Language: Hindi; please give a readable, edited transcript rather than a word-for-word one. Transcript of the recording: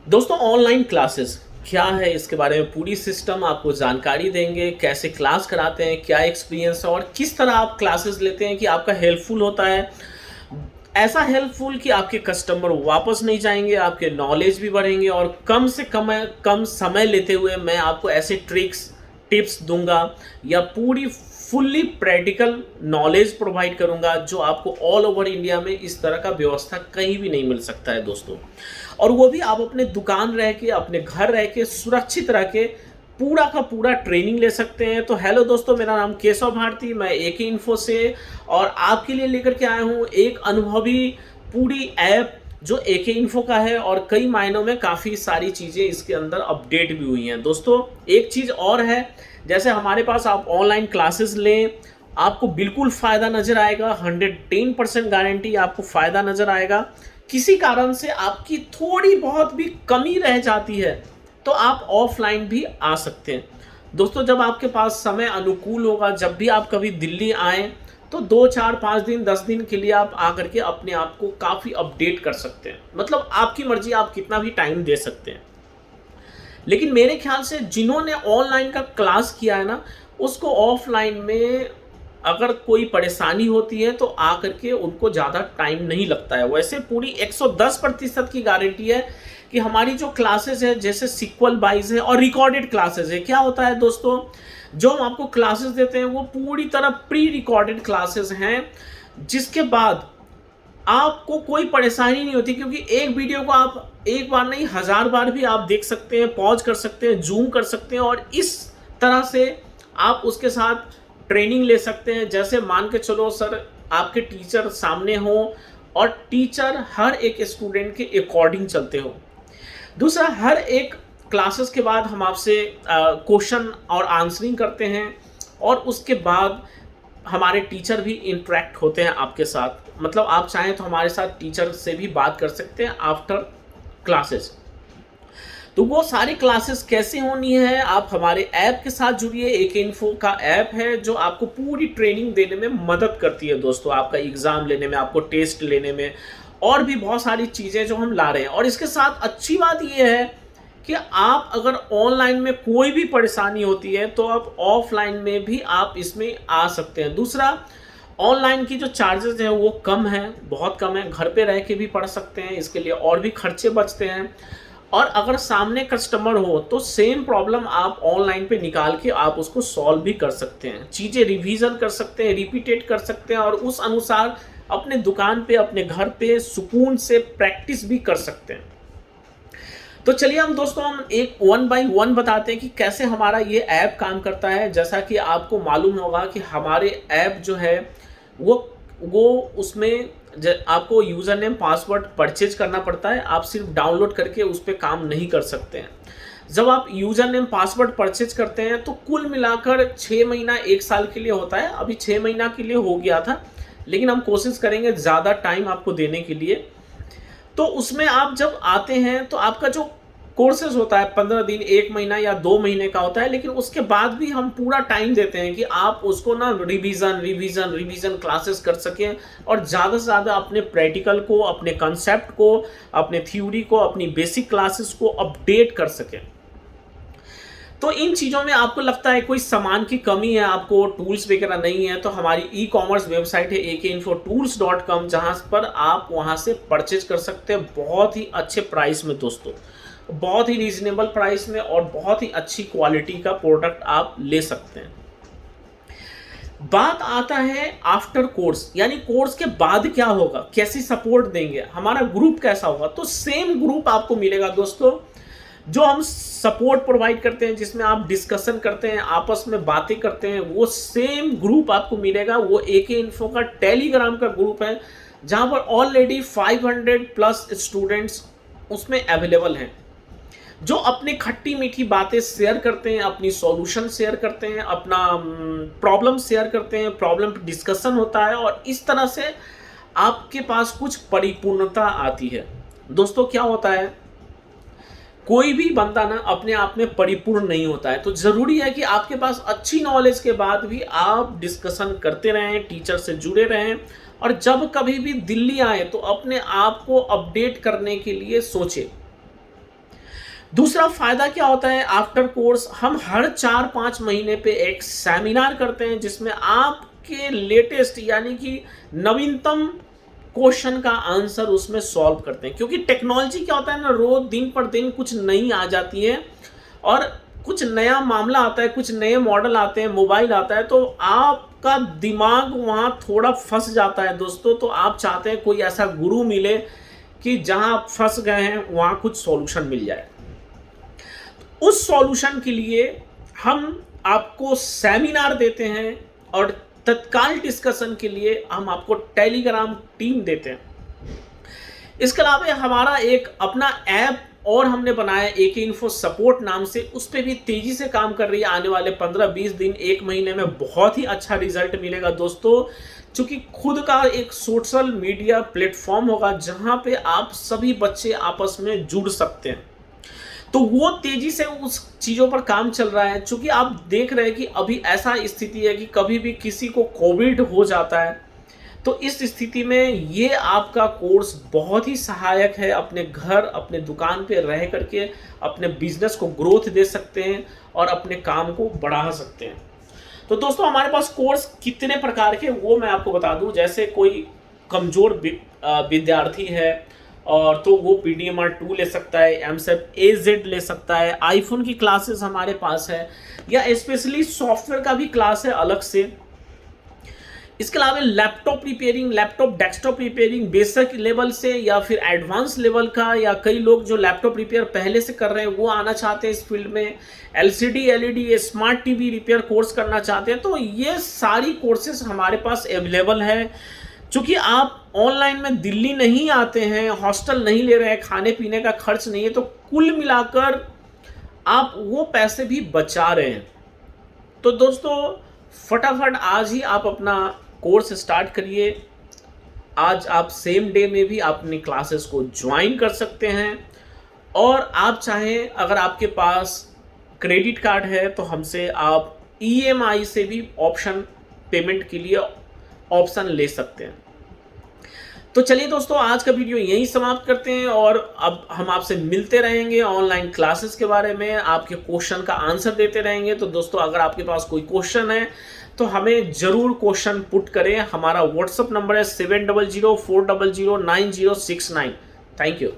दोस्तों ऑनलाइन क्लासेस क्या है, इसके बारे में पूरी सिस्टम आपको जानकारी देंगे। कैसे क्लास कराते हैं, क्या एक्सपीरियंस है और किस तरह आप क्लासेस लेते हैं कि आपका हेल्पफुल होता है। ऐसा हेल्पफुल कि आपके कस्टमर वापस नहीं जाएंगे, आपके नॉलेज भी बढ़ेंगे और कम समय लेते हुए मैं आपको ऐसे ट्रिक्स टिप्स दूंगा या पूरी फुल्ली प्रैक्टिकल नॉलेज प्रोवाइड करूंगा जो आपको ऑल ओवर इंडिया में इस तरह का व्यवस्था कहीं भी नहीं मिल सकता है दोस्तों। और वो भी आप अपने दुकान रह के, अपने घर रह के, सुरक्षित रह के पूरा का पूरा ट्रेनिंग ले सकते हैं। तो हेलो दोस्तों, मेरा नाम केशव भारती, मैं एके इन्फो से और आपके लिए लेकर के आया हूँ एक अनुभवी पूरी ऐप जो एके इन्फो का है और कई मायनों में काफ़ी सारी चीज़ें इसके अंदर अपडेट भी हुई हैं। दोस्तों एक चीज़ और है, जैसे हमारे पास आप ऑनलाइन क्लासेस लें, आपको बिल्कुल फ़ायदा नज़र आएगा, 110% गारंटी आपको फ़ायदा नज़र आएगा। किसी कारण से आपकी थोड़ी बहुत भी कमी रह जाती है तो आप ऑफलाइन भी आ सकते हैं। दोस्तों जब आपके पास समय अनुकूल होगा, जब भी आप कभी दिल्ली आएँ तो 2 4 5 दिन 10 दिन के लिए आप आकर के अपने आप को काफ़ी अपडेट कर सकते हैं। मतलब आपकी मर्जी, आप कितना भी टाइम दे सकते हैं। लेकिन मेरे ख्याल से जिन्होंने ऑनलाइन का क्लास किया है ना, उसको ऑफलाइन में अगर कोई परेशानी होती है तो आकर के उनको ज़्यादा टाइम नहीं लगता है। वैसे पूरी 110% की गारंटी है कि हमारी जो क्लासेस है, जैसे सीक्वल वाइज है और रिकॉर्डेड क्लासेस है। क्या होता है दोस्तों, जो हम आपको क्लासेस देते हैं वो पूरी तरह प्री रिकॉर्डेड क्लासेस हैं, जिसके बाद आपको कोई परेशानी नहीं होती, क्योंकि एक वीडियो को आप एक बार नहीं 1000 बार भी आप देख सकते हैं, पॉज कर सकते हैं, जूम कर सकते हैं और इस तरह से आप उसके साथ ट्रेनिंग ले सकते हैं। जैसे मान के चलो सर, आपके टीचर सामने हो और टीचर हर एक स्टूडेंट के अकॉर्डिंग चलते हो। दूसरा, हर एक क्लासेस के बाद हम आपसे क्वेश्चन और आंसरिंग करते हैं और उसके बाद हमारे टीचर भी इंटरेक्ट होते हैं आपके साथ। मतलब आप चाहें तो हमारे साथ टीचर से भी बात कर सकते हैं आफ्टर क्लासेस। तो वो सारी क्लासेस कैसे होनी है, आप हमारे ऐप के साथ जुड़िए। एक इन्फो का ऐप है जो आपको पूरी ट्रेनिंग देने में मदद करती है दोस्तों, आपका एग्ज़ाम लेने में, आपको टेस्ट लेने में और भी बहुत सारी चीज़ें जो हम ला रहे हैं। और इसके साथ अच्छी बात यह है कि आप अगर ऑनलाइन में कोई भी परेशानी होती है तो आप ऑफलाइन में भी आप इसमें आ सकते हैं। दूसरा, ऑनलाइन की जो चार्जेस हैं वो कम है, बहुत कम है, घर पे रह के भी पढ़ सकते हैं, इसके लिए और भी खर्चे बचते हैं। और अगर सामने कस्टमर हो तो सेम प्रॉब्लम आप ऑनलाइन पे निकाल के आप उसको सॉल्व भी कर सकते हैं, चीज़ें रिवीजन कर सकते हैं, रिपीटेट कर सकते हैं और उस अनुसार अपने दुकान पे, अपने घर पे सुकून से प्रैक्टिस भी कर सकते हैं। तो चलिए हम दोस्तों, हम एक वन बाय वन बताते हैं कि कैसे हमारा ये ऐप काम करता है। जैसा कि आपको मालूम होगा कि हमारे ऐप जो है वो वो उसमें आपको यूज़र नेम पासवर्ड परचेज करना पड़ता है, आप सिर्फ डाउनलोड करके उस पर काम नहीं कर सकते हैं। जब आप यूज़र नेम पासवर्ड परचेज करते हैं तो कुल मिलाकर 6 महीना 1 साल के लिए होता है। अभी 6 महीना के लिए हो गया था, लेकिन हम कोशिश करेंगे ज़्यादा टाइम आपको देने के लिए। तो उसमें आप जब आते हैं तो आपका जो कोर्सेज होता है 15 दिन, 1 महीना या 2 महीने का होता है, लेकिन उसके बाद भी हम पूरा टाइम देते हैं कि आप उसको ना रिवीजन रिवीजन रिवीजन क्लासेस कर सकें और ज़्यादा से ज़्यादा अपने प्रैक्टिकल को, अपने कंसेप्ट को, अपने थ्योरी को, अपनी बेसिक क्लासेस को अपडेट कर सकें। तो इन चीज़ों में आपको लगता है कोई सामान की कमी है, आपको टूल्स वगैरह नहीं है, तो हमारी ई-कॉमर्स वेबसाइट है akeinfotools.com, जहाँ पर आप वहाँ से परचेज कर सकते हैं बहुत ही अच्छे प्राइस में दोस्तों, बहुत ही रीजनेबल प्राइस में और बहुत ही अच्छी क्वालिटी का प्रोडक्ट आप ले सकते हैं। बात आता है आफ्टर कोर्स, यानी कोर्स के बाद क्या होगा, कैसी सपोर्ट देंगे, हमारा ग्रुप कैसा होगा। तो सेम ग्रुप आपको मिलेगा दोस्तों, जो हम सपोर्ट प्रोवाइड करते हैं, जिसमें आप डिस्कशन करते हैं, आपस में बातें करते हैं, वो सेम ग्रुप आपको मिलेगा। वो एके इन्फो का टेलीग्राम का ग्रुप है, जहां पर ऑलरेडी 500+ स्टूडेंट्स उसमें अवेलेबल हैं, जो अपनी खट्टी मीठी बातें शेयर करते हैं, अपनी सॉल्यूशन शेयर करते हैं, अपना प्रॉब्लम शेयर करते हैं, प्रॉब्लम डिस्कशन होता है और इस तरह से आपके पास कुछ परिपूर्णता आती है। दोस्तों क्या होता है, कोई भी बंदा ना अपने आप में परिपूर्ण नहीं होता है, तो ज़रूरी है कि आपके पास अच्छी नॉलेज के बाद भी आप डिस्कशन करते रहें, टीचर से जुड़े रहें और जब कभी भी दिल्ली आए तो अपने आप को अपडेट करने के लिए सोचें। दूसरा फ़ायदा क्या होता है, आफ्टर कोर्स हम हर 4-5 महीने पे एक सेमिनार करते हैं जिसमें आपके लेटेस्ट यानी कि नवीनतम क्वेश्चन का आंसर उसमें सॉल्व करते हैं। क्योंकि टेक्नोलॉजी क्या होता है ना, रोज दिन पर दिन कुछ नई आ जाती है और कुछ नया मामला आता है, कुछ नए मॉडल आते हैं, मोबाइल आता है, तो आपका दिमाग वहाँ थोड़ा फंस जाता है दोस्तों। तो आप चाहते हैं कोई ऐसा गुरु मिले कि जहाँ आप फंस गए हैं वहाँ कुछ सॉल्यूशन मिल जाए। उस सॉल्यूशन के लिए हम आपको सेमिनार देते हैं और तत्काल डिस्कशन के लिए हम आपको टेलीग्राम टीम देते हैं। इसके अलावा हमारा एक अपना ऐप और हमने बनाया एके इन्फो सपोर्ट नाम से, उस पर भी तेजी से काम कर रही है। आने वाले 15-20 दिन 1 महीने में बहुत ही अच्छा रिजल्ट मिलेगा दोस्तों, क्योंकि खुद का एक सोशल मीडिया प्लेटफॉर्म होगा जहां पे आप सभी बच्चे आपस में जुड़ सकते हैं। तो वो तेजी से उस चीज़ों पर काम चल रहा है। चूंकि आप देख रहे हैं कि अभी ऐसा स्थिति है कि कभी भी किसी को कोविड हो जाता है, तो इस स्थिति में ये आपका कोर्स बहुत ही सहायक है। अपने घर, अपने दुकान पे रह करके अपने बिजनेस को ग्रोथ दे सकते हैं और अपने काम को बढ़ा सकते हैं। तो दोस्तों हमारे पास कोर्स कितने प्रकार के वो मैं आपको बता दूं। जैसे कोई कमज़ोर विद्यार्थी है और तो वो PDMR 2 ले सकता है, एमसेट AZ ले सकता है, आईफोन की क्लासेस हमारे पास है, या स्पेशली सॉफ्टवेयर का भी क्लास है अलग से। इसके अलावा laptop repairing, laptop desktop repairing basic level से या फिर एडवांस लेवल का, या कई लोग जो लैपटॉप रिपेयर पहले से कर रहे हैं वो आना चाहते हैं इस फील्ड में, LCD LED smart TV repair course करना चाहते हैं, तो ये सारी कोर्सेज हमारे पास अवेलेबल है। चूँकि आप ऑनलाइन में दिल्ली नहीं आते हैं, हॉस्टल नहीं ले रहे हैं, खाने पीने का खर्च नहीं है, तो कुल मिलाकर आप वो पैसे भी बचा रहे हैं। तो दोस्तों फटाफट आज ही आप अपना कोर्स स्टार्ट करिए। आज आप सेम डे में भी अपनी क्लासेस को ज्वाइन कर सकते हैं, और आप चाहें अगर आपके पास क्रेडिट कार्ड है तो हमसे आप EMI से भी ऑप्शन पेमेंट के लिए ऑप्शन ले सकते हैं। तो चलिए दोस्तों आज का वीडियो यहीं समाप्त करते हैं, और अब हम आपसे मिलते रहेंगे ऑनलाइन क्लासेस के बारे में, आपके क्वेश्चन का आंसर देते रहेंगे। तो दोस्तों अगर आपके पास कोई क्वेश्चन है तो हमें ज़रूर क्वेश्चन पुट करें। हमारा व्हाट्सअप नंबर है 7004009069। Thank you.